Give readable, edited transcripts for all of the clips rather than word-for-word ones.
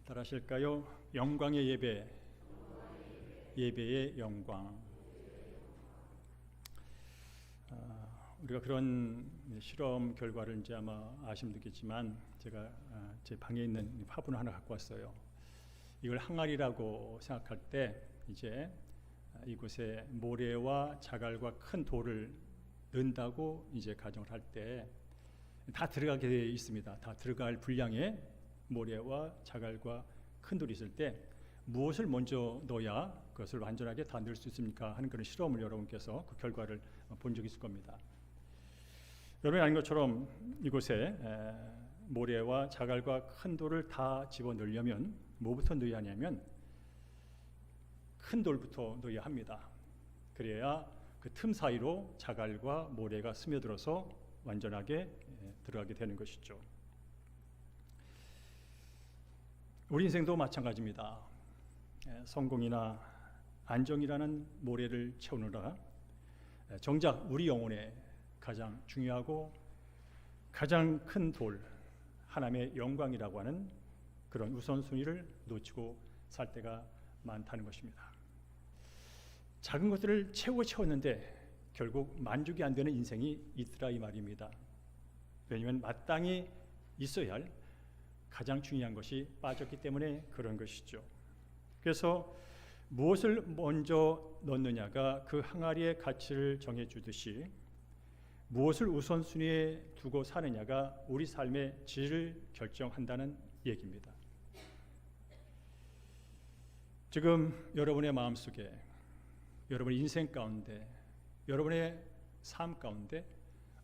따라하실까요? 영광의 예배, 예배의 영광. 우리가 그런 실험 결과를 이제 아마 아시면 되겠지만 제가 제 방에 있는 화분을 하나 갖고 왔어요. 이걸 항아리라고 생각할 때 이제 이곳에 모래와 자갈과 큰 돌을 넣는다고 이제 가정을 할 때 다 들어가게 되어 있습니다. 다 들어갈 분량의 모래와 자갈과 큰 돌이 있을 때 무엇을 먼저 넣어야 그것을 완전하게 다 넣을 수 있습니까? 하는 그런 실험을 여러분께서 그 결과를 본 적이 있을 겁니다. 여러분이 아는 것처럼 이곳에 모래와 자갈과 큰 돌을 다 집어넣으려면 뭐부터 넣어야 하냐면 큰 돌부터 넣어야 합니다. 그래야 그 틈 사이로 자갈과 모래가 스며들어서 완전하게 들어가게 되는 것이죠. 우리 인생도 마찬가지입니다. 성공이나 안정이라는 모래를 채우느라 정작 우리 영혼에 가장 중요하고 가장 큰 돌, 하나님의 영광이라고 하는 그런 우선순위를 놓치고 살 때가 많다는 것입니다. 작은 것들을 채웠는데 결국 만족이 안 되는 인생이 있더라 이 말입니다. 왜냐하면 마땅히 있어야 할 가장 중요한 것이 빠졌기 때문에 그런 것이죠. 그래서 무엇을 먼저 넣느냐가 그 항아리의 가치를 정해주듯이 무엇을 우선순위에 두고 사느냐가 우리 삶의 질을 결정한다는 얘기입니다. 지금 여러분의 마음속에, 여러분의 인생 가운데, 여러분의 삶 가운데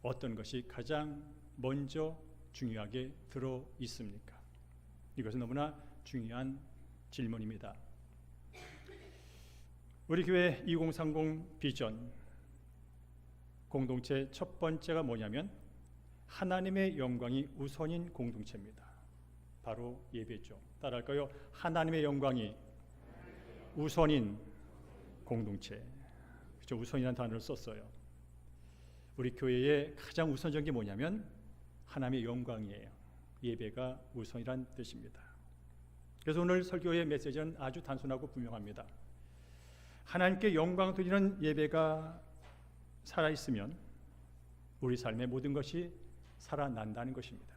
어떤 것이 가장 먼저 중요하게 들어 있습니까? 이것은 너무나 중요한 질문입니다. 우리 교회 2030 비전 공동체 첫 번째가 뭐냐면 하나님의 영광이 우선인 공동체입니다. 바로 예배죠. 따라할까요? 하나님의 영광이 우선인 공동체. 그렇죠? 우선이라는 단어를 썼어요. 우리 교회의 가장 우선적인 게 뭐냐면 하나님의 영광이에요. 예배가 우선이란 뜻입니다. 그래서 오늘 설교의 메시지는 아주 단순하고 분명합니다. 하나님께 영광 드리는 예배가 살아있으면 우리 삶의 모든 것이 살아난다는 것입니다.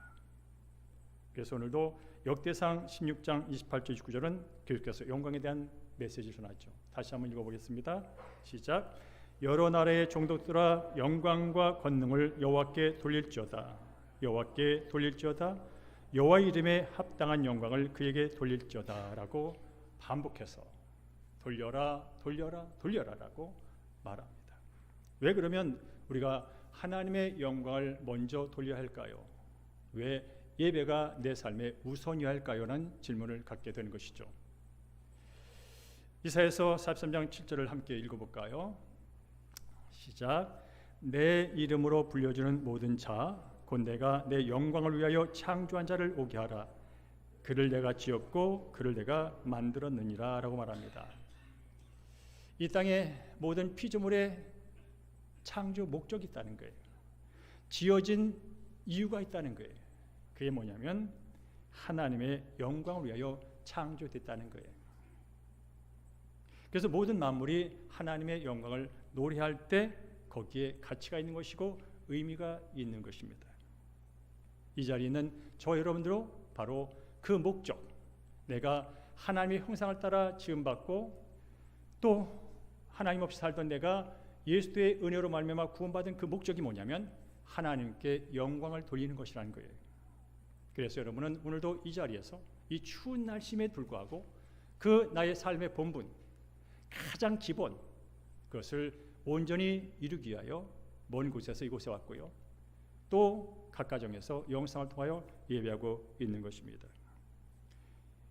그래서 오늘도 역대상 16장 28절 29절은 계속해서 영광에 대한 메시지를 전하죠. 다시 한번 읽어보겠습니다. 시작. 여러 나라의 종족들아 영광과 권능을 여호와께 돌릴지어다. 여호와께 돌릴지어다. 여호와의 이름에 합당한 영광을 그에게 돌릴지어다 라고 반복해서 돌려라 돌려라 돌려라라고 말합니다. 왜 그러면 우리가 하나님의 영광을 먼저 돌려야 할까요? 왜 예배가 내 삶의 우선이어야 할까요? 라는 질문을 갖게 되는 것이죠. 이사야서 43장 7절을 함께 읽어볼까요? 시작. 내 이름으로 불려주는 모든 자 곧 내가 내 영광을 위하여 창조한 자를 오게 하라. 그를 내가 지었고 그를 내가 만들었느니라 라고 말합니다. 이 땅에 모든 피조물의 창조 목적이 있다는 거예요. 지어진 이유가 있다는 거예요. 그게 뭐냐면 하나님의 영광을 위하여 창조됐다는 거예요. 그래서 모든 만물이 하나님의 영광을 노래할 때 거기에 가치가 있는 것이고 의미가 있는 것입니다. 이 자리에 있는 저 여러분들도 바로 그 목적, 내가 하나님의 형상을 따라 지음받고 또 하나님 없이 살던 내가 예수의 은혜로 말미암아 구원받은 그 목적이 뭐냐면 하나님께 영광을 돌리는 것이라는 거예요. 그래서 여러분은 오늘도 이 자리에서 이 추운 날씨에 불구하고 그 나의 삶의 본분, 가장 기본, 그것을 온전히 이루기 위하여 먼 곳에서 이곳에 왔고요. 또 각 가정에서 영상을 통하여 예배하고 있는 것입니다.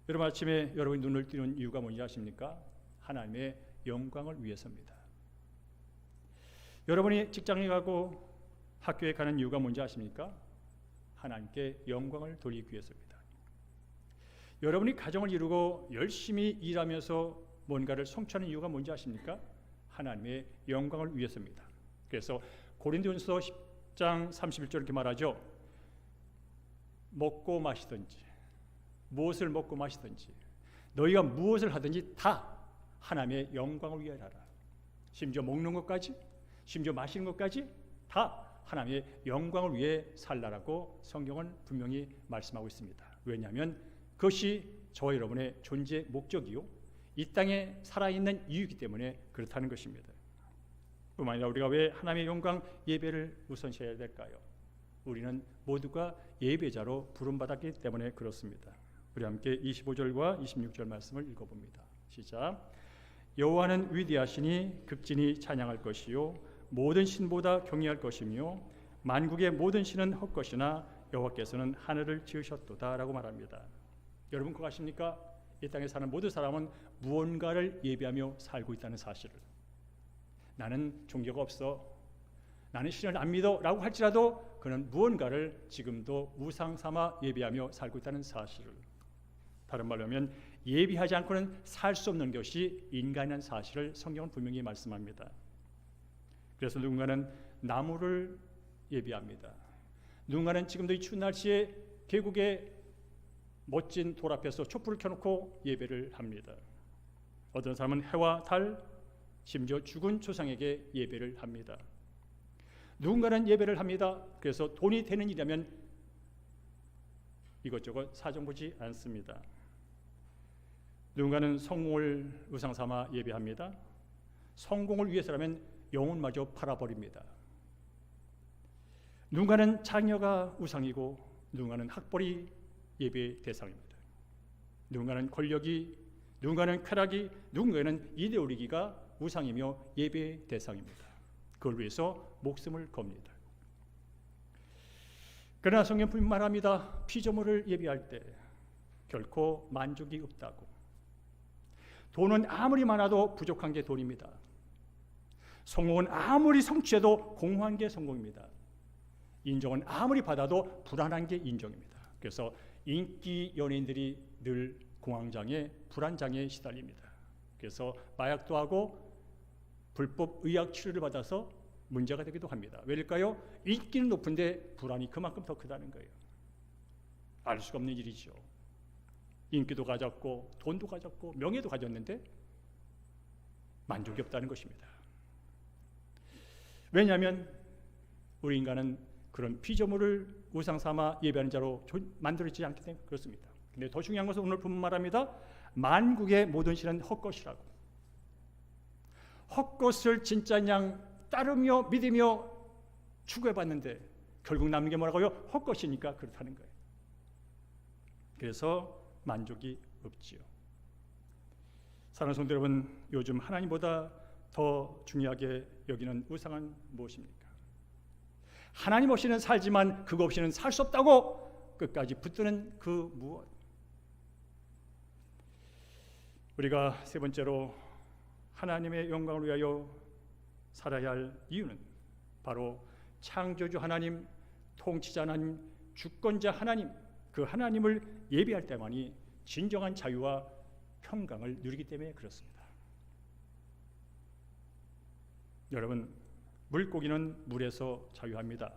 여러분 아침에 여러분이 눈을 뜨는 이유가 뭔지 아십니까? 하나님의 영광을 위해서입니다. 여러분이 직장에 가고 학교에 가는 이유가 뭔지 아십니까? 하나님께 영광을 돌리기 위해서입니다. 여러분이 가정을 이루고 열심히 일하면서 뭔가를 성취하는 이유가 뭔지 아십니까? 하나님의 영광을 위해서입니다. 그래서 고린도전서 10장 31절 이렇게 말하죠. 먹고 마시든지 무엇을 먹고 마시든지 너희가 무엇을 하든지 다 하나님의 영광을 위하여 하라. 심지어 먹는 것까지, 심지어 마시는 것까지 다 하나님의 영광을 위해 살라라고 성경은 분명히 말씀하고 있습니다. 왜냐하면 그것이 저와 여러분의 존재 목적이요, 이 땅에 살아있는 이유이기 때문에 그렇다는 것입니다. 뿐만 아니라 우리가 왜 하나님의 영광 예배를 우선시해야 될까요? 우리는 모두가 예배자로 부름받았기 때문에 그렇습니다. 우리 함께 25절과 26절 말씀을 읽어봅니다. 시작. 여호와는 위대하시니 극진히 찬양할 것이요 모든 신보다 경외할 것이며 만국의 모든 신은 헛것이나 여호와께서는 하늘을 지으셨도다 라고 말합니다. 여러분 그거 아십니까? 이 땅에 사는 모든 사람은 무언가를 예배하며 살고 있다는 사실을. 나는 종교가 없어, 나는 신을 안 믿어 라고 할지라도 그는 무언가를 지금도 우상 삼아 예배하며 살고 있다는 사실을. 다른 말로 하면 예배하지 않고는 살 수 없는 것이 인간이라는 사실을 성경은 분명히 말씀합니다. 그래서 누군가는 나무를 예배합니다. 누군가는 지금도 이 추운 날씨에 계곡에 멋진 돌 앞에서 촛불을 켜놓고 예배를 합니다. 어떤 사람은 해와 달, 심지어 죽은 조상에게 예배를 합니다. 누군가는 예배를 합니다. 그래서 돈이 되는 일이라면 이것저것 사정보지 않습니다. 누군가는 성공을 우상 삼아 예배합니다. 성공을 위해서라면 영혼마저 팔아버립니다. 누군가는 자녀가 우상이고 누군가는 학벌이 예배의 대상입니다. 누군가는 권력이, 누군가는 쾌락이, 누군가는 이데올로기가 우상이며 예배의 대상입니다. 그걸 위해서 목숨을 겁니다. 그러나 성경 분명히 말합니다. 피조물을 예배할 때 결코 만족이 없다고. 돈은 아무리 많아도 부족한 게 돈입니다. 성공은 아무리 성취해도 공허한 게 성공입니다. 인정은 아무리 받아도 불안한 게 인정입니다. 그래서 인기 연예인들이 늘 공황장애, 불안장애에 시달립니다. 그래서 마약도 하고 불법 의학 치료를 받아서 문제가 되기도 합니다. 왜일까요? 인기는 높은데 불안이 그만큼 더 크다는 거예요. 알 수가 없는 일이죠. 인기도 가졌고 돈도 가졌고 명예도 가졌는데 만족이 없다는 것입니다. 왜냐하면 우리 인간은 그런 피조물을 우상 삼아 예배하는 자로 만들어지지 않기 때문에 그렇습니다. 근데 더 중요한 것은 오늘 본문 말합니다. 만국의 모든 신은 헛것이라고. 헛것을 진짜 양 따르며 믿으며 추구해봤는데 결국 남는 게 뭐라고요? 헛것이니까 그렇다는 거예요. 그래서 만족이 없지요. 사랑하는 성도 여러분, 요즘 하나님보다 더 중요하게 여기는 우상은 무엇입니까? 하나님 없이는 살지만 그거 없이는 살 수 없다고 끝까지 붙드는 그 무엇. 우리가 세 번째로 하나님의 영광을 위하여 살아야 할 이유는 바로 창조주 하나님, 통치자 하나님, 주권자 하나님, 그 하나님을 예배할 때만이 진정한 자유와 평강을 누리기 때문에 그렇습니다. 여러분, 물고기는 물에서 자유합니다.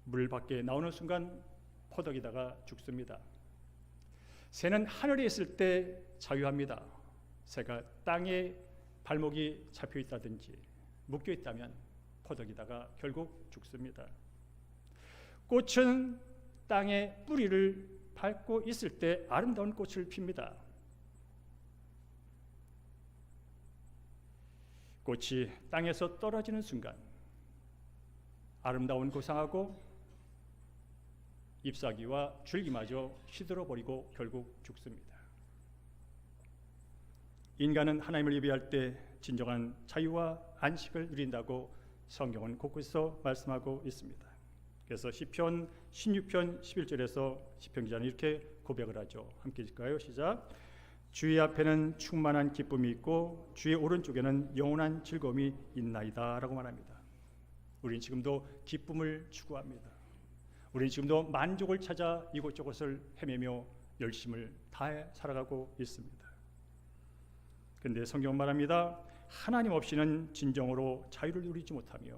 물 밖에 나오는 순간 퍼덕이다가 죽습니다. 새는 하늘에 있을 때 자유합니다. 새가 땅에 발목이 잡혀 있다든지 묶여 있다면 퍼덕이다가 결국 죽습니다. 꽃은 땅에 뿌리를 밟고 있을 때 아름다운 꽃을 핍니다. 꽃이 땅에서 떨어지는 순간 아름다운 고상하고 잎사귀와 줄기마저 시들어버리고 결국 죽습니다. 인간은 하나님을 예배할 때 진정한 자유와 안식을 누린다고 성경은 곳곳에서 말씀하고 있습니다. 그래서 시편 16편 11절에서 시편 기자는 이렇게 고백을 하죠. 함께 읽을까요? 시작. 주의 앞에는 충만한 기쁨이 있고 주의 오른쪽에는 영원한 즐거움이 있나이다 라고 말합니다. 우리는 지금도 기쁨을 추구합니다. 우리는 지금도 만족을 찾아 이곳저곳을 헤매며 열심을 다해 살아가고 있습니다. 그런데 성경은 말합니다. 하나님 없이는 진정으로 자유를 누리지 못하며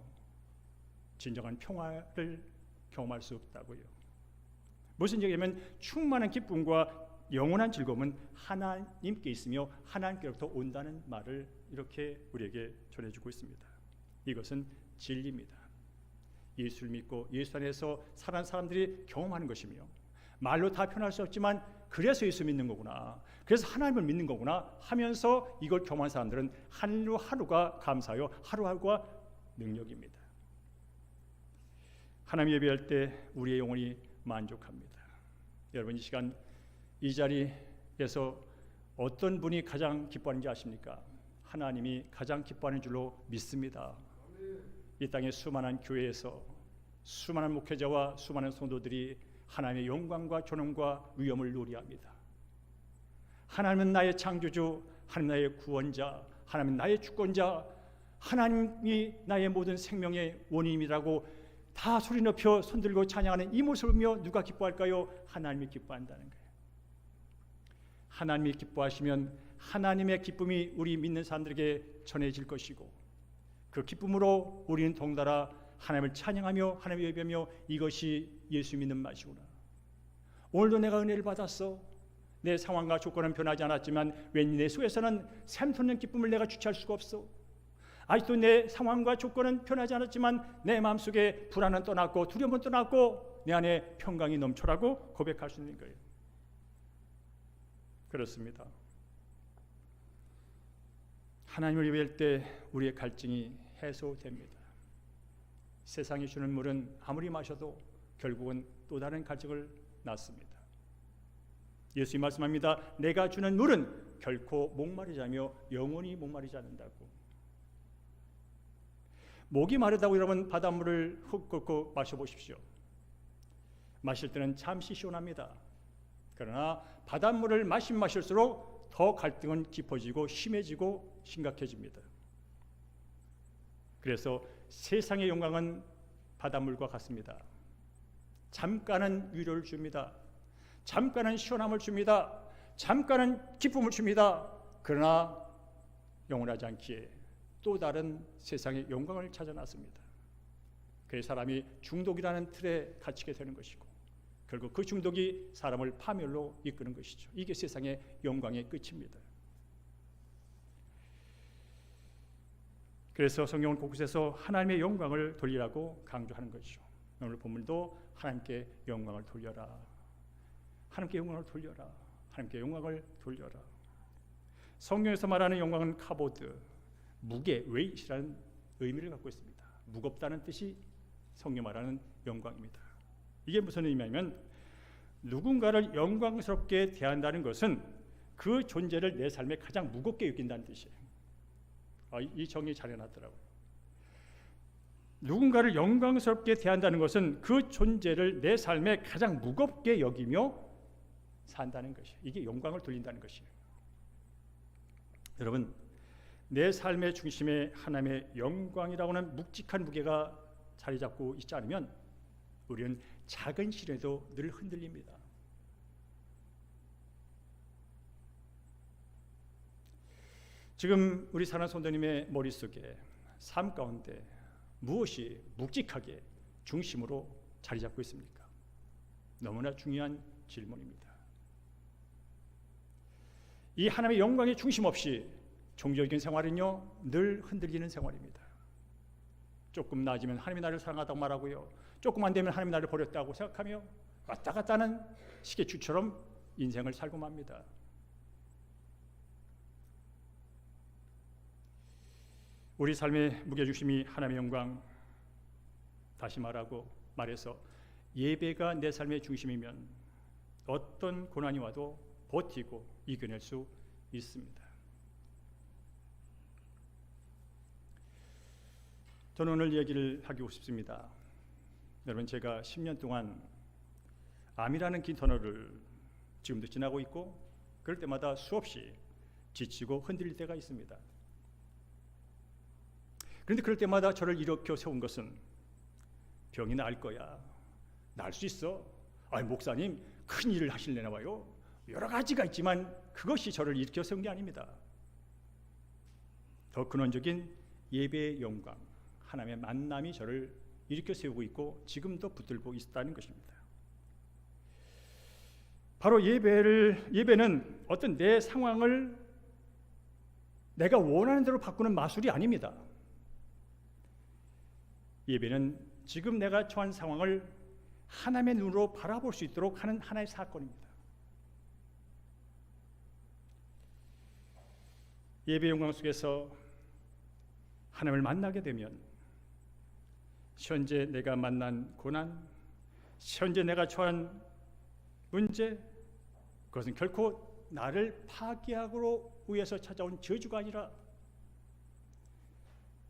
진정한 평화를 경험할 수 없다고요. 무슨 얘기냐면 충만한 기쁨과 영원한 즐거움은 하나님께 있으며 하나님께로부터 온다는 말을 이렇게 우리에게 전해주고 있습니다. 이것은 진리입니다. 예수를 믿고 예수 안에서 살아가는 사람들이 경험하는 것이며, 말로 다 표현할 수 없지만 그래서 예수 믿는 거구나, 그래서 하나님을 믿는 거구나 하면서 이걸 경험한 사람들은 하루하루가 감사하여 하루하루가 능력입니다. 하나님 예배할 때 우리의 영혼이 만족합니다. 여러분, 이 시간 이 자리에서 어떤 분이 가장 기뻐하는지 아십니까? 하나님이 가장 기뻐하는 줄로 믿습니다. 이 땅의 수많은 교회에서 수많은 목회자와 수많은 성도들이 하나님의 영광과 존엄과 위엄을 노래합니다. 하나님은 나의 창조주, 하나님 나의 구원자, 하나님은 나의 주권자, 하나님이 나의 모든 생명의 원인이라고 다 소리 높여 손들고 찬양하는 이 모습을 보며 누가 기뻐할까요? 하나님이 기뻐한다는 거예요. 하나님이 기뻐하시면 하나님의 기쁨이 우리 믿는 사람들에게 전해질 것이고, 그 기쁨으로 우리는 덩달아 하나님을 찬양하며 하나님을 예배하며 이것이 예수 믿는 맛이구나. 오늘도 내가 은혜를 받았어. 내 상황과 조건은 변하지 않았지만 왠지 내 속에서는 샘솟는 기쁨을 내가 주체할 수가 없어. 아직도 내 상황과 조건은 변하지 않았지만 내 마음속에 불안은 떠났고 두려움은 떠났고 내 안에 평강이 넘쳐라고 고백할 수 있는 거예요. 그렇습니다. 하나님을 예배할 때 우리의 갈증이 해소됩니다. 세상이 주는 물은 아무리 마셔도 결국은 또 다른 갈증을 낳습니다. 예수님 말씀합니다. 내가 주는 물은 결코 목마르지 않으며 영원히 목마르지 않는다고. 목이 마르다고 여러분 바닷물을 훅 끓고 마셔보십시오. 마실 때는 잠시 시원합니다. 그러나 바닷물을 마실수록 더 갈등은 깊어지고 심해지고 심각해집니다. 그래서 세상의 영광은 바닷물과 같습니다. 잠깐은 위로를 줍니다. 잠깐은 시원함을 줍니다. 잠깐은 기쁨을 줍니다. 그러나 영원하지 않기에 또 다른 세상의 영광을 찾아놨습니다. 그래서 사람이 중독이라는 틀에 갇히게 되는 것이고 결국 그 중독이 사람을 파멸로 이끄는 것이죠. 이게 세상의 영광의 끝입니다. 그래서 성경은 곳곳에서 하나님의 영광을 돌리라고 강조하는 것이죠. 오늘 본문도 하나님께 영광을 돌려라. 하나님께 영광을 돌려라. 하나님께 영광을 돌려라. 성경에서 말하는 영광은 카보드, 무게, 웨이트라는 의미를 갖고 있습니다. 무겁다는 뜻이 성경 말하는 영광입니다. 이게 무슨 의미냐면 누군가를 영광스럽게 대한다는 것은 그 존재를 내 삶에 가장 무겁게 여긴다는 뜻이에요. 이 정의 잘 해놨더라고요. 누군가를 영광스럽게 대한다는 것은 그 존재를 내 삶에 가장 무겁게 여기며 산다는 것이에요. 이게 영광을 돌린다는 것이에요. 여러분, 내 삶의 중심에 하나님의 영광이라고 하는 묵직한 무게가 자리 잡고 있지 않으면 우리는 작은 시련에도 늘 흔들립니다. 지금 우리 사랑하는 성도님의 머릿속에 삶 가운데 무엇이 묵직하게 중심으로 자리 잡고 있습니까? 너무나 중요한 질문입니다. 이 하나님의 영광의 중심 없이 종교적인 생활은요 늘 흔들리는 생활입니다. 조금 나아지면 하나님이 나를 사랑하다고 말하고요, 조금 안 되면 하나님이 나를 버렸다고 생각하며 왔다 갔다 하는 시계추처럼 인생을 살고 맙니다. 우리 삶의 무게중심이 하나님의 영광, 다시 말해서 예배가 내 삶의 중심이면 어떤 고난이 와도 버티고 이겨낼 수 있습니다. 저는 오늘 얘기를 하고 싶습니다. 여러분, 제가 10년 동안 암이라는 긴 터널을 지금도 지나고 있고 그럴 때마다 수없이 지치고 흔들릴 때가 있습니다. 그런데 그럴 때마다 저를 일으켜 세운 것은 병이 나을 거야, 나을 수 있어, 목사님 큰 일을 하실래나 봐요, 여러 가지가 있지만 그것이 저를 일으켜 세운 게 아닙니다. 더 근원적인 예배의 영광, 하나님의 만남이 저를 일으켜 세우고 있고 지금도 붙들고 있다는 것입니다. 바로 예배는 어떤 내 상황을 내가 원하는 대로 바꾸는 마술이 아닙니다. 예배는 지금 내가 처한 상황을 하나님의 눈으로 바라볼 수 있도록 하는 하나의 사건입니다. 예배 영광 속에서 하나님을 만나게 되면 현재 내가 만난 고난, 현재 내가 처한 문제, 그것은 결코 나를 파괴하고 위해서 찾아온 저주가 아니라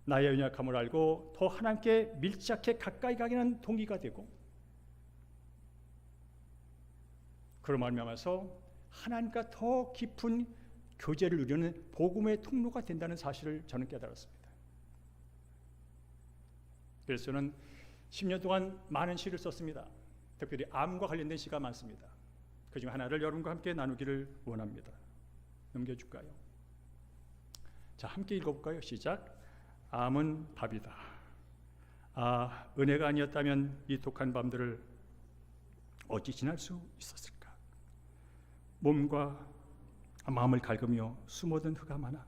나의 연약함을 알고 더 하나님께 밀착해 가까이 가게 하는 동기가 되고, 그로 말미암아서 하나님과 더 깊은 교제를 누리는 복음의 통로가 된다는 사실을 저는 깨달았습니다. 그래서 저는 10년 동안 많은 시를 썼습니다. 특별히 암과 관련된 시가 많습니다. 그중 하나를 여러분과 함께 나누기를 원합니다. 넘겨줄까요? 자, 함께 읽어볼까요? 시작. 암은 밥이다. 아, 은혜가 아니었다면 이 독한 밤들을 어찌 지날 수 있었을까? 몸과 마음을 갉으며 숨어든 흑암 하나,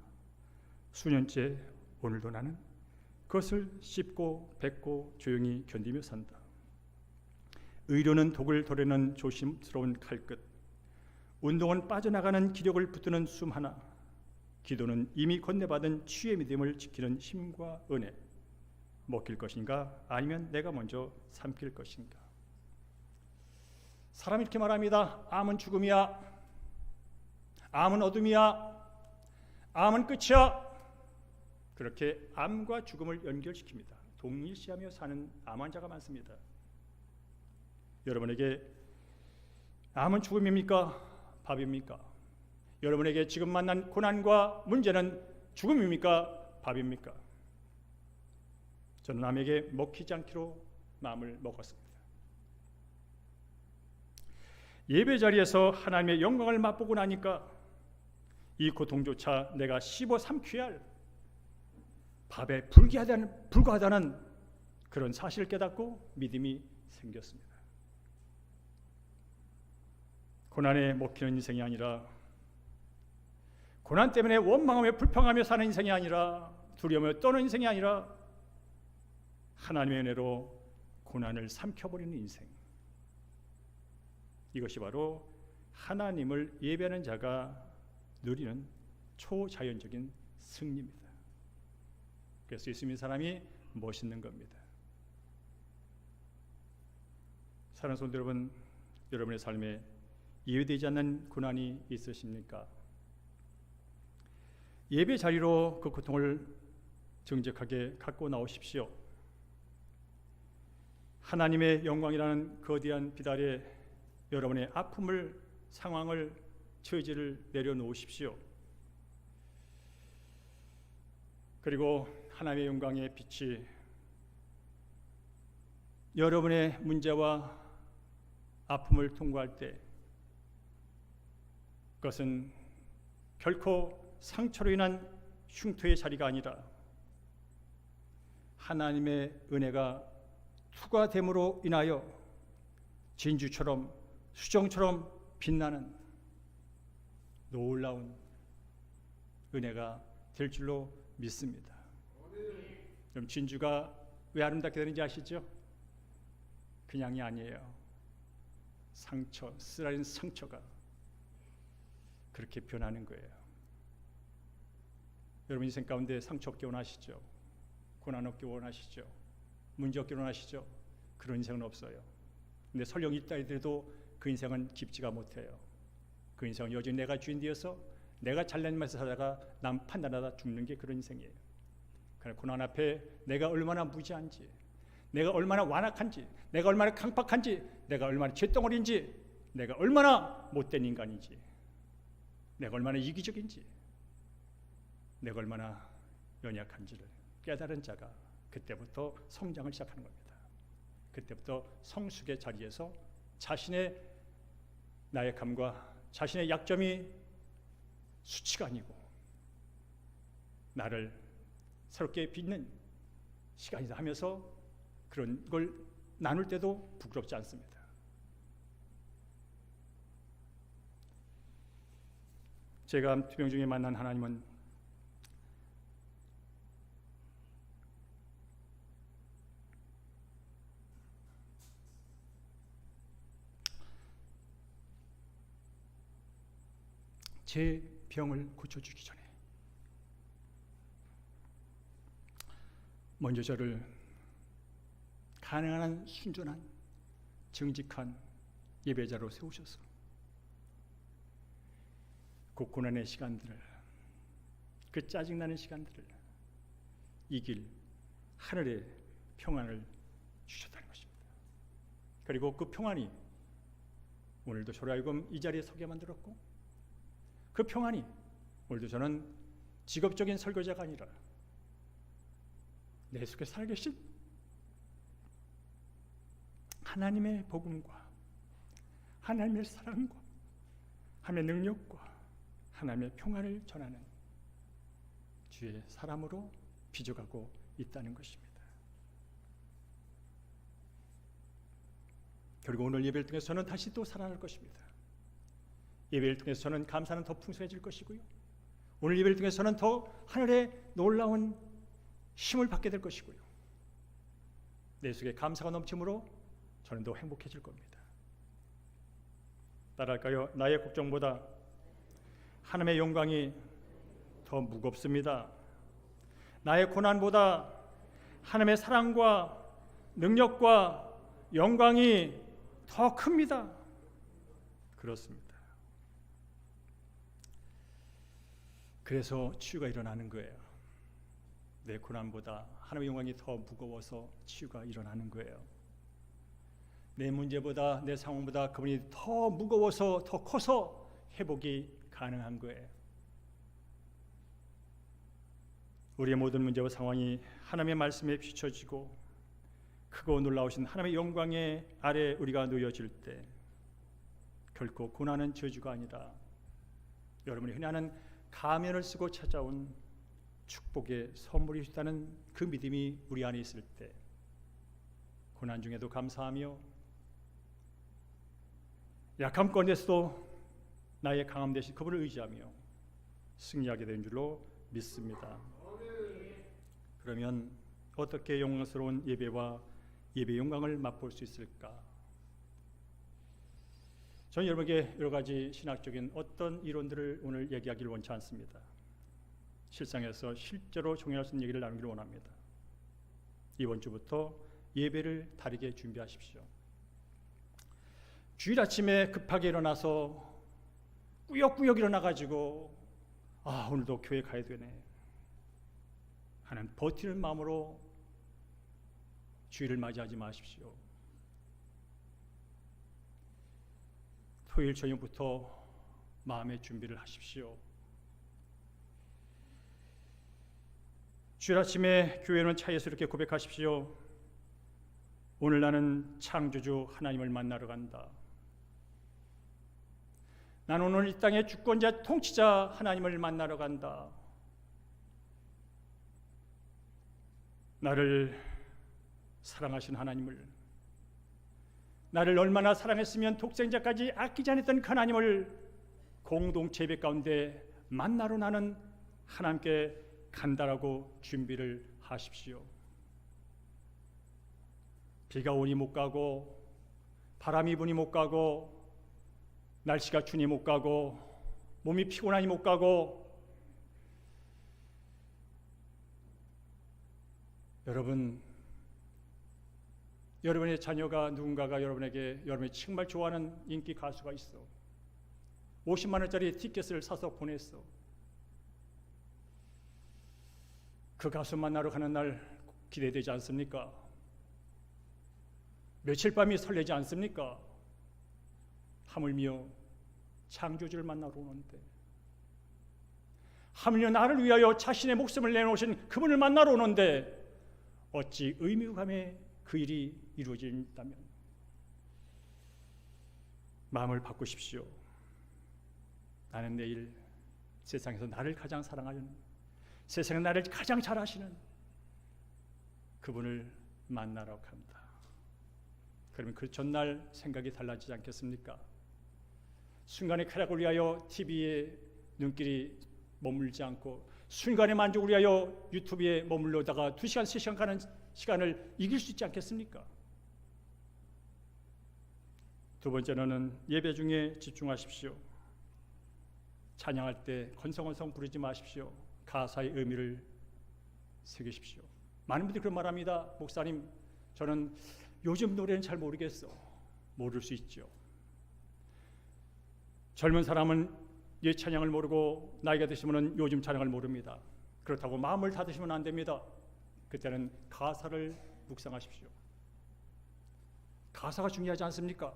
수년째 오늘도 나는 그것을 씹고 뱉고 조용히 견디며 산다. 의료는 독을 도려는 조심스러운 칼끝, 운동은 빠져나가는 기력을 붙드는 숨 하나, 기도는 이미 건네받은 치유의 믿음을 지키는 힘과 은혜. 먹힐 것인가 아니면 내가 먼저 삼킬 것인가. 사람이 이렇게 말합니다. 암은 죽음이야, 암은 어둠이야, 암은 끝이야. 그렇게 암과 죽음을 연결시킵니다. 동일시하며 사는 암 환자가 많습니다. 여러분에게 암은 죽음입니까? 밥입니까? 여러분에게 지금 만난 고난과 문제는 죽음입니까? 밥입니까? 저는 남에게 먹히지 않기로 마음을 먹었습니다. 예배 자리에서 하나님의 영광을 맛보고 나니까 이 고통조차 내가 씹어 삼켜야 할 밥에 불과하다는 그런 사실을 깨닫고 믿음이 생겼습니다. 고난에 먹히는 인생이 아니라, 고난 때문에 원망하며 불평하며 사는 인생이 아니라, 두려움에 떠는 인생이 아니라, 하나님의 은혜로 고난을 삼켜버리는 인생. 이것이 바로 하나님을 예배하는 자가 누리는 초자연적인 승리입니다. 그래서 예수 믿는 사람이 멋있는 겁니다. 사랑하는 성도 여러분, 여러분의 삶에 이해되지 않는 고난이 있으십니까? 예배 자리로 그 고통을 정직하게 갖고 나오십시오. 하나님의 영광이라는 거대한 비달 아래 여러분의 아픔을, 상황을, 처지를 내려놓으십시오. 그리고 하나님의 영광의 빛이 여러분의 문제와 아픔을 통과할 때 그것은 결코 상처로 인한 흉터의 자리가 아니라 하나님의 은혜가 투과됨으로 인하여 진주처럼 수정처럼 빛나는 놀라운 은혜가 될 줄로 믿습니다. 그럼 진주가 왜 아름답게 되는지 아시죠? 그냥이 아니에요. 상처, 쓰라린 상처가 그렇게 변하는 거예요. 여러분 인생 가운데 상처 없기 원하시죠? 고난 없기 원하시죠? 문제 없기 원하시죠? 그런 인생은 없어요. 근데 설령 있다 하더라도 그 인생은 깊지가 못해요. 그 인생은 여전히 내가 주인 되어서 내가 잘난 맛을 살다가 남 판단하다 죽는 게 그런 인생이에요. 그러나 고난 앞에 내가 얼마나 무지한지, 내가 얼마나 완악한지, 내가 얼마나 강팍한지, 내가 얼마나 쇳덩어리인지, 내가 얼마나 못된 인간인지, 내가 얼마나 이기적인지, 내가 얼마나 연약한지를 깨달은 자가 그때부터 성장을 시작하는 겁니다. 그때부터 성숙의 자리에서 자신의 나약함과 자신의 약점이 수치가 아니고 나를 새롭게 빚는 시간이다 하면서 그런 걸 나눌 때도 부끄럽지 않습니다. 제가 투병 중에 만난 하나님은 제 병을 고쳐주기 전에 먼저 저를 가능한 한 순전한 정직한 예배자로 세우셔서 그 고난의 시간들을, 그 짜증나는 시간들을 이길 하늘의 평안을 주셨다는 것입니다. 그리고 그 평안이 오늘도 저를 하여금 이 자리에 서게 만들었고, 그 평안이 오늘도 저는 직업적인 설교자가 아니라 내 속에 살아계신 하나님의 복음과 하나님의 사랑과 하나님의 능력과 하나님의 평안을 전하는 주의 사람으로 빚어가고 있다는 것입니다. 그리고 오늘 예배를 통해서 저는 다시 또 살아날 것입니다. 예배를 통해서 저는 감사는 더 풍성해질 것이고요, 오늘 예배를 통해서 저는 더 하늘의 놀라운 힘을 받게 될 것이고요, 내 속에 감사가 넘침으로 저는 더 행복해질 겁니다. 따라할까요? 나의 걱정보다 하나님의 영광이 더 무겁습니다. 나의 고난보다 하나님의 사랑과 능력과 영광이 더 큽니다. 그렇습니다. 그래서 치유가 일어나는 거예요. 내 고난보다 하나님의 영광이 더 무거워서 치유가 일어나는 거예요. 내 문제보다, 내 상황보다 그분이 더 무거워서, 더 커서 회복이 가능한 거예요. 우리의 모든 문제와 상황이 하나님의 말씀에 비춰지고 크고 놀라우신 하나님의 영광의 아래 우리가 놓여질 때 결코 고난은 저주가 아니라 여러분이 흔히 하는 가면을 쓰고 찾아온 축복의 선물이 있다는 그 믿음이 우리 안에 있을 때 고난 중에도 감사하며 약함 가운데서도 나의 강함 대신 그분을 의지하며 승리하게 된 줄로 믿습니다. 그러면 어떻게 영광스러운 예배와 예배의 영광을 맛볼 수 있을까? 저는 여러분에게 여러 가지 신학적인 어떤 이론들을 오늘 얘기하기를 원치 않습니다. 실상에서 실제로 적용할 수 있는 얘기를 나누기를 원합니다. 이번 주부터 예배를 다르게 준비하십시오. 주일 아침에 급하게 일어나서 꾸역꾸역 일어나가지고 오늘도 교회 가야 되네 하는 버티는 마음으로 주일을 맞이하지 마십시오. 토요일 저녁부터 마음의 준비를 하십시오. 주일 아침에 교회는 차에서 이렇게 고백하십시오. 오늘 나는 창조주 하나님을 만나러 간다. 나는 오늘 이 땅의 주권자 통치자 하나님을 만나러 간다. 나를 사랑하신 하나님을, 나를 얼마나 사랑했으면 독생자까지 아끼지 않았던 그 하나님을 공동체 예배 가운데 만나러 나는 하나님께 간다라고 준비를 하십시오. 비가 오니 못 가고, 바람이 부니 못 가고, 날씨가 추니 못 가고, 몸이 피곤하니 못 가고, 여러분의 자녀가 누군가가 여러분이 정말 좋아하는 인기 가수가 있어. 50만 원짜리 티켓을 사서 보냈어. 그 가수 만나러 가는 날 기대되지 않습니까? 며칠 밤이 설레지 않습니까? 하물며 창조주를 만나러 오는데, 하물며 나를 위하여 자신의 목숨을 내놓으신 그분을 만나러 오는데 어찌 의무감에 그 일이 이루어진다면 마음을 바꾸십시오. 나는 내일 세상에서 나를 가장 사랑하는, 세상에 나를 가장 잘 아시는 그분을 만나러 간다. 그러면 그 전날 생각이 달라지지 않겠습니까? 순간의 쾌락을 위하여 TV에 눈길이 머물지 않고 순간의 만족을 위하여 유튜브에 머물러다가 2시간, 3시간 가는 시간을 이길 수 있지 않겠습니까? 두 번째로는 예배 중에 집중하십시오. 찬양할 때 건성건성 부르지 마십시오. 가사의 의미를 새기십시오. 많은 분들이 그런 말합니다. 목사님, 저는 요즘 노래는 잘 모르겠어. 모를 수 있죠. 젊은 사람은 옛 찬양을 모르고 나이가 드시면 요즘 찬양을 모릅니다. 그렇다고 마음을 닫으시면 안 됩니다. 그때는 가사를 묵상하십시오. 가사가 중요하지 않습니까?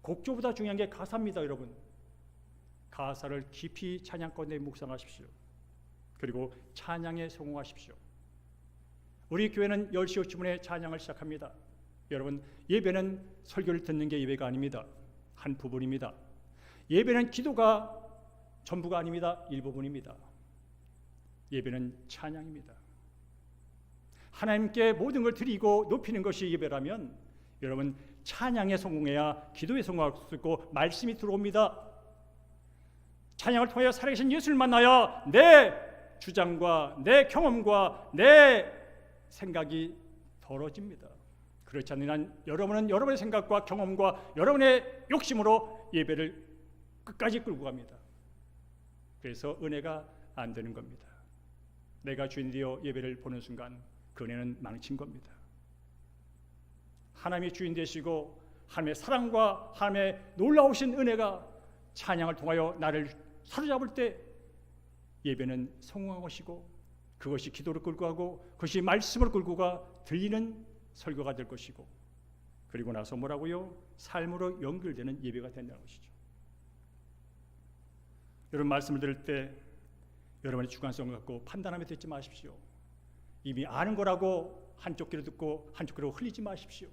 곡조보다 중요한 게 가사입니다, 여러분. 가사를 깊이 찬양권 내에 묵상하십시오. 그리고 찬양에 성공하십시오. 우리 교회는 10시 50분에 찬양을 시작합니다. 여러분, 예배는 설교를 듣는 게 예배가 아닙니다. 한 부분입니다. 예배는 기도가 전부가 아닙니다. 일부분입니다. 예배는 찬양입니다. 하나님께 모든 걸 드리고 높이는 것이 예배라면 여러분, 찬양에 성공해야 기도에 성공할 수 있고 말씀이 들어옵니다. 찬양을 통하여 살아계신 예수를 만나야 내 주장과 내 경험과 내 생각이 덜어집니다. 그렇지 않는 한 여러분은 여러분의 생각과 경험과 여러분의 욕심으로 예배를 끝까지 끌고 갑니다. 그래서 은혜가 안 되는 겁니다. 내가 주인 되어 예배를 보는 순간 그 은혜는 망친 겁니다. 하나님이 주인 되시고 하나님의 사랑과 하나님의 놀라우신 은혜가 찬양을 통하여 나를 사로잡을 때 예배는 성공한 것이고 그것이 기도를 끌고 가고 그것이 말씀을 끌고 가 들리는 설교가 될 것이고 그리고 나서 뭐라고요? 삶으로 연결되는 예배가 된다는 것이죠. 여러분 말씀을 들을 때 여러분의 주관성을 갖고 판단하며 듣지 마십시오. 이미 아는 거라고 한쪽 귀로 듣고 한쪽 귀로 흘리지 마십시오.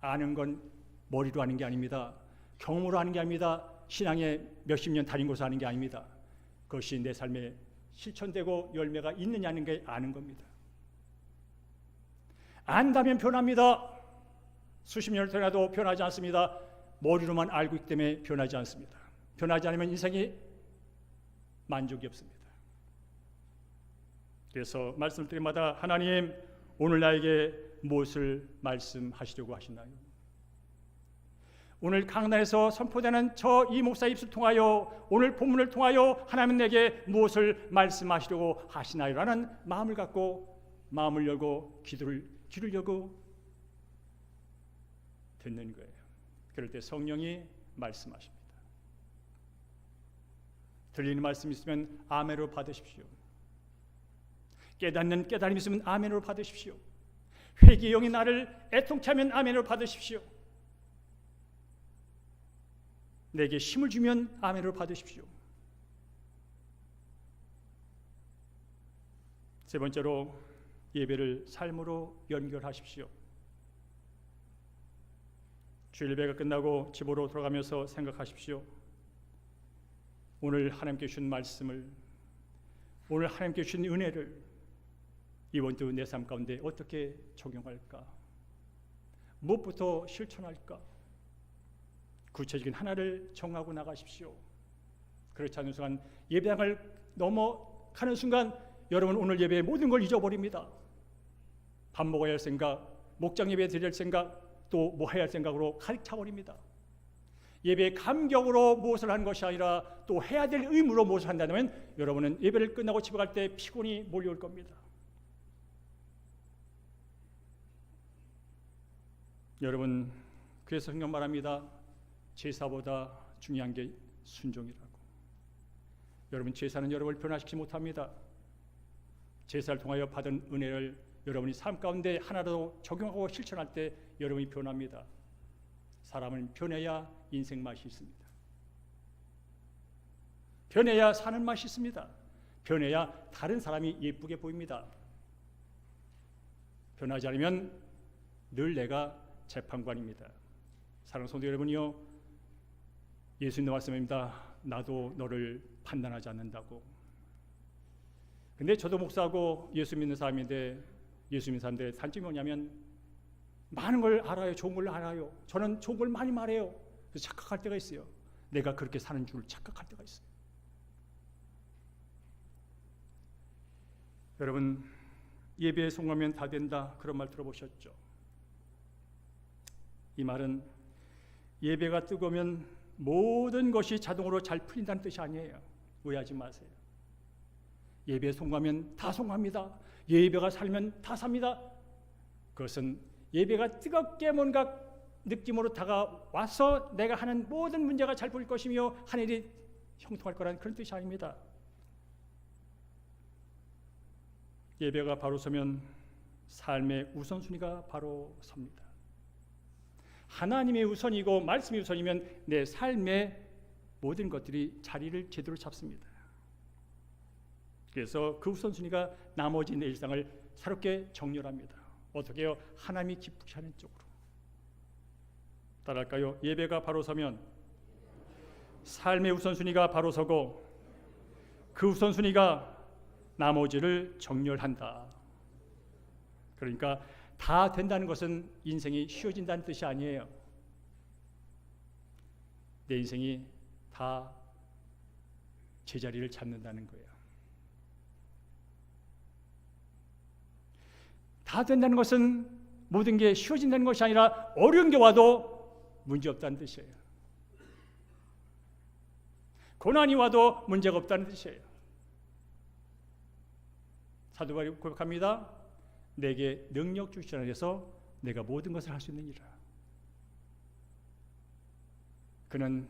아는 건 머리로 하는 게 아닙니다. 경험으로 하는 게 아닙니다. 신앙에 몇십 년 다닌 곳에서 하는 게 아닙니다. 그것이 내 삶에 실천되고 열매가 있느냐는 게 아는 겁니다. 안다면 변합니다. 수십 년을 태어나도 변하지 않습니다. 머리로만 알고 있기 때문에 변하지 않습니다. 변하지 않으면 인생이 만족이 없습니다. 그래서 말씀을 드릴 때마다 하나님 오늘 나에게 무엇을 말씀하시려고 하시나요? 오늘 강단에서 선포되는 저 이 목사 입술 통하여 오늘 본문을 통하여 하나님 내게 무엇을 말씀하시려고 하시나요? 라는 마음을 갖고 마음을 열고 귀를 열고 듣는 거예요. 그럴 때 성령이 말씀하십니다. 들리는 말씀이 있으면 아멘으로 받으십시오. 깨닫는 깨달음이 있으면 아멘으로 받으십시오. 회개의 영이 나를 애통케 하면 아멘으로 받으십시오. 내게 힘을 주면 아멘으로 받으십시오. 세 번째로 예배를 삶으로 연결하십시오. 주일 예배가 끝나고 집으로 돌아가면서 생각하십시오. 오늘 하나님께 주신 말씀을, 오늘 하나님께 주신 은혜를 이번 주 내 삶 가운데 어떻게 적용할까? 무엇부터 실천할까? 구체적인 하나를 정하고 나가십시오. 그렇지 않은 순간 예배당을 넘어가는 순간 여러분 오늘 예배의 모든 걸 잊어버립니다. 밥 먹어야 할 생각, 목장 예배 드릴 생각, 또 뭐 해야 할 생각으로 가득 차버립니다. 예배의 감격으로 무엇을 하는 것이 아니라 또 해야 될 의무로 무엇을 한다면 여러분은 예배를 끝나고 집에 갈 때 피곤이 몰려올 겁니다. 여러분 그래서 성경 말합니다. 제사보다 중요한 게 순종이라고. 여러분 제사는 여러분을 변화시키지 못합니다. 제사를 통하여 받은 은혜를 여러분이 삶 가운데 하나라도 적용하고 실천할 때 여러분이 변합니다. 사람은 변해야 인생 맛이 있습니다. 변해야 사는 맛이 있습니다. 변해야 다른 사람이 예쁘게 보입니다. 변하지 않으면 늘 내가 재판관입니다. 사랑하는 성도 여러분이요, 예수님의 말씀입니다. 나도 너를 판단하지 않는다고. 근데 저도 목사하고 예수 믿는 사람인데 예수 믿는 사람들의 단점이 뭐냐면 많은 걸 알아요. 좋은 걸 알아요. 저는 좋은 걸 많이 말해요. 그래서 착각할 때가 있어요. 내가 그렇게 사는 줄 착각할 때가 있어요. 여러분, 예배에 성공하면 다 된다, 그런 말 들어보셨죠? 이 말은 예배가 뜨거우면 모든 것이 자동으로 잘 풀린다는 뜻이 아니에요. 오해하지 마세요. 예배에 성공하면 다 성공합니다. 예배가 살면 다 삽니다. 그것은 예배가 뜨겁게 뭔가 느낌으로 다가와서 내가 하는 모든 문제가 잘 풀릴 것이며 하늘이 형통할 거라는 그런 뜻이 아닙니다. 예배가 바로 서면 삶의 우선순위가 바로 섭니다. 하나님의 우선이고 말씀이 우선이면 내 삶의 모든 것들이 자리를 제대로 잡습니다. 그래서 그 우선순위가 나머지 내 일상을 새롭게 정렬합니다. 어떻게 해요? 하나님이 기쁘게 하는 쪽으로. 따라할까요? 예배가 바로 서면 삶의 우선순위가 바로 서고 그 우선순위가 나머지를 정렬한다. 그러니까 다 된다는 것은 인생이 쉬워진다는 뜻이 아니에요. 내 인생이 다 제자리를 잡는다는 거예요. 다 된다는 것은 모든 게 쉬워진다는 것이 아니라 어려운 게 와도 문제없다는 뜻이에요. 고난이 와도 문제가 없다는 뜻이에요. 사도 바울이 고백합니다. 내게 능력 주시라 해서 내가 모든 것을 할 수 있느니라. 그는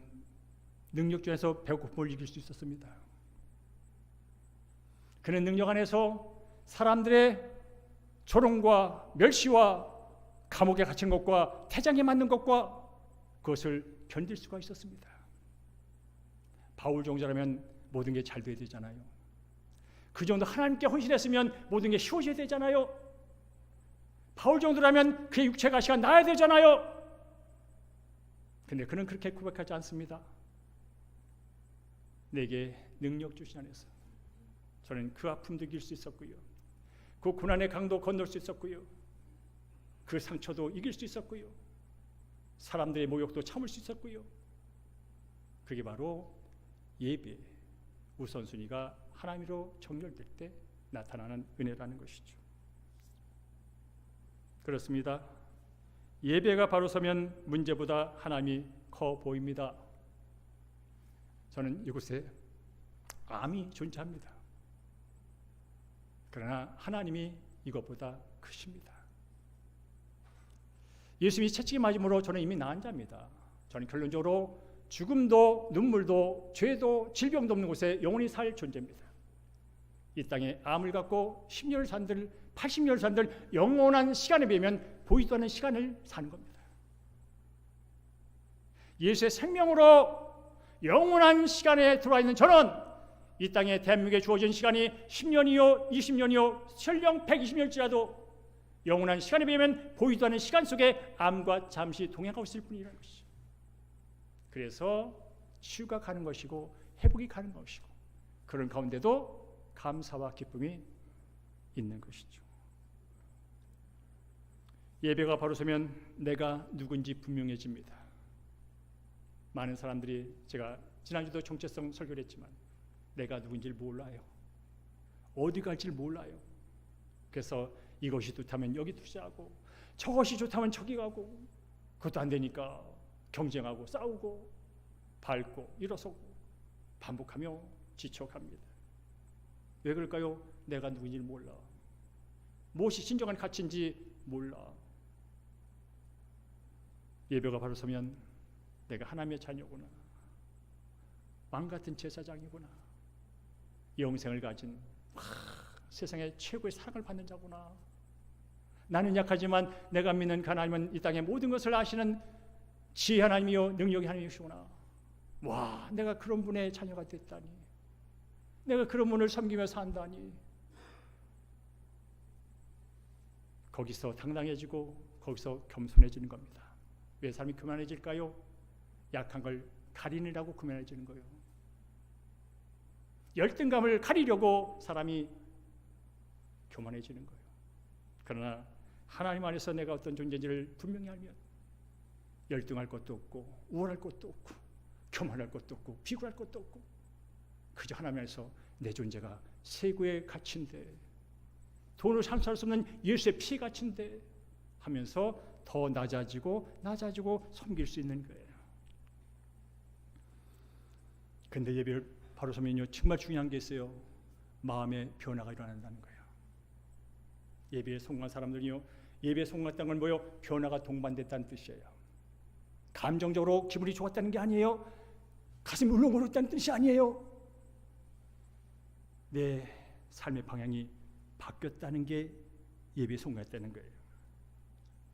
능력 중에서 배고픔을 이길 수 있었습니다. 그는 능력 안에서 사람들의 조롱과 멸시와 감옥에 갇힌 것과 태장에 맞는 것과 그것을 견딜 수가 있었습니다. 바울 정도라면 모든 게 잘 돼야 되잖아요. 그 정도 하나님께 헌신했으면 모든 게 쉬워져야 되잖아요. 바울 정도라면 그의 육체가 가시가 나야 되잖아요. 근데 그는 그렇게 고백하지 않습니다. 내게 능력 주신 안에서 저는 그 아픔도 이길 수 있었고요, 그 고난의 강도 건널 수 있었고요, 그 상처도 이길 수 있었고요, 사람들의 모욕도 참을 수 있었고요. 그게 바로 예배 우선순위가 하나님으로 정렬될 때 나타나는 은혜라는 것이죠. 그렇습니다. 예배가 바로 서면 문제보다 하나님이 커 보입니다. 저는 이곳에 암이 존재합니다. 그러나 하나님이 이것보다 크십니다. 예수님이 채찍에 맞음으로 저는 이미 나은 자입니다. 저는 결론적으로 죽음도 눈물도 죄도 질병도 없는 곳에 영원히 살 존재입니다. 이 땅에 암을 갖고 10년을 산들 80년을 산들 영원한 시간에 비하면 보이지도 않는 시간을 사는 겁니다. 예수의 생명으로 영원한 시간에 들어와 있는 저는 이 땅에 대한민국에 주어진 시간이 10년이요 20년이요 설령 120년일지라도 영원한 시간에 비하면 보이지도 않는 시간 속에 암과 잠시 동행하고 있을 뿐이라는 것이죠. 그래서 치유가 가는 것이고 회복이 가는 것이고 그런 가운데도 감사와 기쁨이 있는 것이죠. 예배가 바로 서면 내가 누군지 분명해집니다. 많은 사람들이 제가 지난주도 정체성 설교를 했지만 내가 누군지를 몰라요. 어디 갈지를 몰라요. 그래서 이것이 좋다면 여기 투자하고 저것이 좋다면 저기 가고 그것도 안 되니까 경쟁하고 싸우고 밟고 일어서고 반복하며 지쳐갑니다. 왜 그럴까요? 내가 누군지를 몰라. 무엇이 진정한 가치인지 몰라. 예배가 바로 서면 내가 하나님의 자녀구나, 왕같은 제사장이구나, 영생을 가진 세상의 최고의 사랑을 받는 자구나. 나는 약하지만 내가 믿는 하나님은 이 땅의 모든 것을 아시는 지혜 하나님이요 능력의 하나님이시구나. 와, 내가 그런 분의 자녀가 됐다니, 내가 그런 분을 섬기며 산다니. 거기서 당당해지고 거기서 겸손해지는 겁니다. 왜 사람이 교만해질까요? 약한 걸 가리느라고 교만해지는 거예요. 열등감을 가리려고 사람이 교만해지는 거예요. 그러나 하나님 안에서 내가 어떤 존재인지를 분명히 알면 열등할 것도 없고 우월할 것도 없고 교만할 것도 없고 비굴할 것도 없고 그저 하나님 안에서 내 존재가 세구의 가치인데 돈으로 산수할 수 없는 예수의 피같은데 하면서 더 낮아지고 섬길 수 있는 거예요. 근데 예배를 바로 서면요 정말 중요한 게 있어요. 마음의 변화가 일어난다는 거예요. 예배에 성공한 사람들이요, 예배에 성공했다는 건 뭐예요? 변화가 동반됐다는 뜻이에요. 감정적으로 기분이 좋았다는 게 아니에요. 가슴이 울렁거렸다는 뜻이 아니에요. 내 삶의 방향이 바뀌었다는 게 예배에 성공했다는 거예요.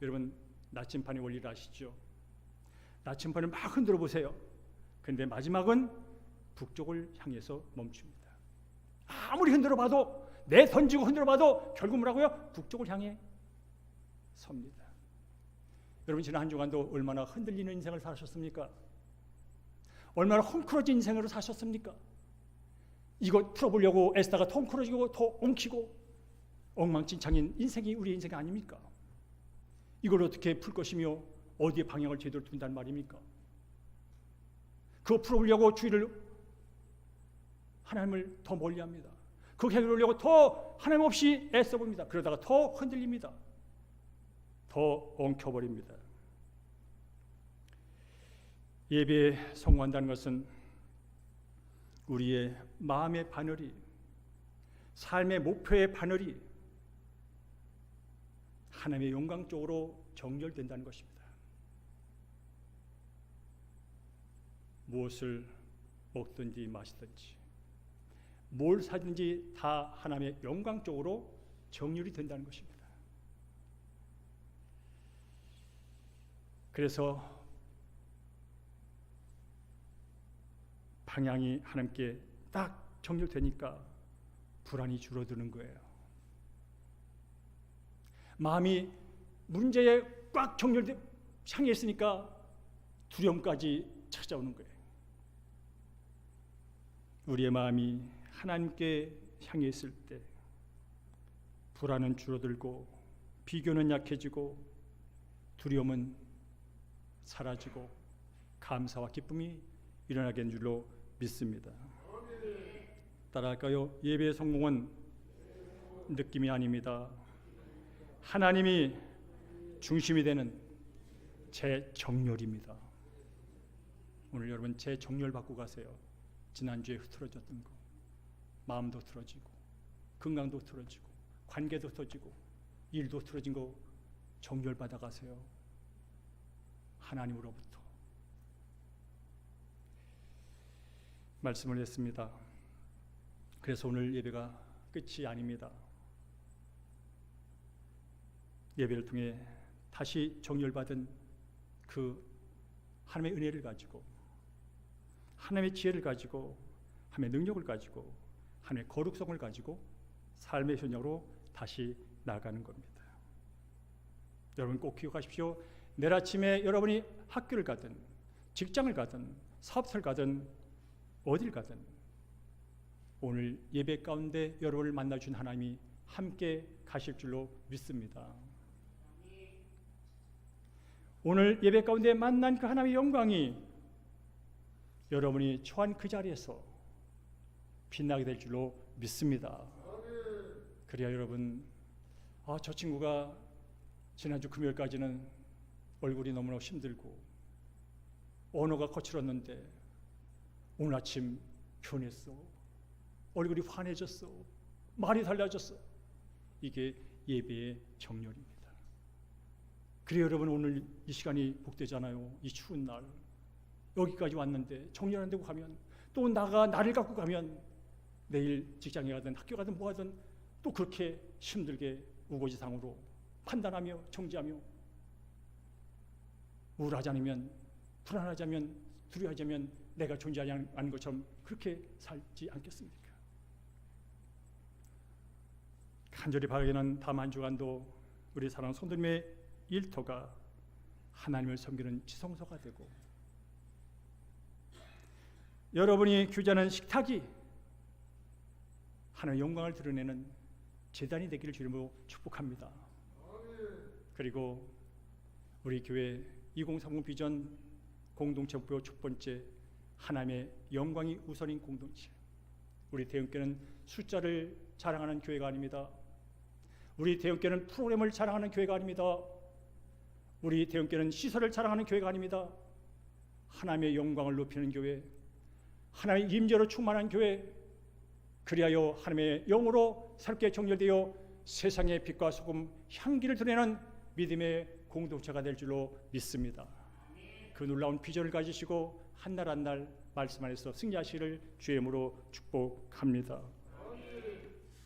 여러분, 나침반의 원리를 아시죠? 나침반을 막 흔들어 보세요. 근데 마지막은 북쪽을 향해서 멈춥니다. 아무리 흔들어 봐도, 내 던지고 흔들어 봐도 결국 뭐라고요? 북쪽을 향해 섭니다. 여러분, 지난 한 주간도 얼마나 흔들리는 인생을 사셨습니까? 얼마나 헝클어진 인생으로 사셨습니까? 이거 풀어보려고 애쓰다가 더 헝클어지고 더 엉키고 엉망진창인 인생이 우리 인생이 아닙니까? 이걸 어떻게 풀 것이며 어디에 방향을 제대로 둔단 말입니까? 그거 풀어보려고 주의를 하나님을 더 멀리합니다. 그거 해결하려고 더 하나님 없이 애써봅니다. 그러다가 더 흔들립니다. 더 엉켜버립니다. 예배에 성공한다는 것은 우리의 마음의 바늘이, 삶의 목표의 바늘이 하나님의 영광 쪽으로 정렬된다는 것입니다. 무엇을 먹든지 마시든지 뭘 사든지 다 하나님의 영광 쪽으로 정렬이 된다는 것입니다. 그래서 방향이 하나님께 딱 정렬되니까 불안이 줄어드는 거예요. 마음이 문제에 꽉 정렬돼 향해 있으니까 두려움까지 찾아오는 거예요. 우리의 마음이 하나님께 향해 있을 때 불안은 줄어들고 비교는 약해지고 두려움은 사라지고 감사와 기쁨이 일어나게 된 줄로 믿습니다. 따라할까요? 예배의 성공은 느낌이 아닙니다. 하나님이 중심이 되는 재정렬입니다. 오늘 여러분 재정렬 받고 가세요. 지난주에 흐트러졌던 거, 마음도 틀어지고 건강도 틀어지고 관계도 틀어지고 일도 틀어진 거 정렬 받아 가세요. 하나님으로부터. 말씀을 했습니다. 그래서 오늘 예배가 끝이 아닙니다. 예배를 통해 다시 정렬받은 그 하나님의 은혜를 가지고, 하나님의 지혜를 가지고, 하나님의 능력을 가지고, 하나님의 거룩성을 가지고 삶의 현장으로 다시 나아가는 겁니다. 여러분 꼭 기억하십시오. 내일 아침에 여러분이 학교를 가든 직장을 가든 사업소를 가든 어딜 가든 오늘 예배 가운데 여러분을 만나주신 하나님이 함께 가실 줄로 믿습니다. 오늘 예배 가운데 만난 그 하나님의 영광이 여러분이 처한 그 자리에서 빛나게 될 줄로 믿습니다. 그래야 여러분, 저 친구가 지난주 금요일까지는 얼굴이 너무나 힘들고 언어가 거칠었는데 오늘 아침 변했어. 얼굴이 환해졌어. 말이 달라졌어. 이게 예배의 정렬입니다. 그래 여러분, 오늘 이 시간이 복되잖아요. 이 추운 날 여기까지 왔는데 정렬 안 되고 가면 또 나를 갖고 가면 내일 직장에 가든 학교 가든 뭐 하든 또 그렇게 힘들게 우거지상으로 판단하며 정지하며 우울하지 않으면, 불안하지 않으면, 두려워하지 않으면 내가 존재하지 않는 것처럼 그렇게 살지 않겠습니까? 간절히 바라기는 다음 한 주간도 우리 사랑하는 성도님의 일터가 하나님을 섬기는 지성소가 되고 여러분이 규제하는 식탁이 하나님의 영광을 드러내는 제단이 되기를 주님으로 축복합니다. 그리고 우리 교회 2030 비전 공동체 목표 첫 번째, 하나님의 영광이 우선인 공동체. 우리 대형교회는 숫자를 자랑하는 교회가 아닙니다. 우리 대형교회는 프로그램을 자랑하는 교회가 아닙니다. 우리 대형교회는 시설을 자랑하는 교회가 아닙니다. 하나님의 영광을 높이는 교회, 하나님의 임재로 충만한 교회, 그리하여 하나님의 영으로 새롭게 정렬되어 세상의 빛과 소금 향기를 드러내는 믿음의 공동체가 될 줄로 믿습니다. 그 놀라운 비전을 가지시고 한 날 한 날 말씀 안에서 승리하시기를 주의 이름으로 축복합니다.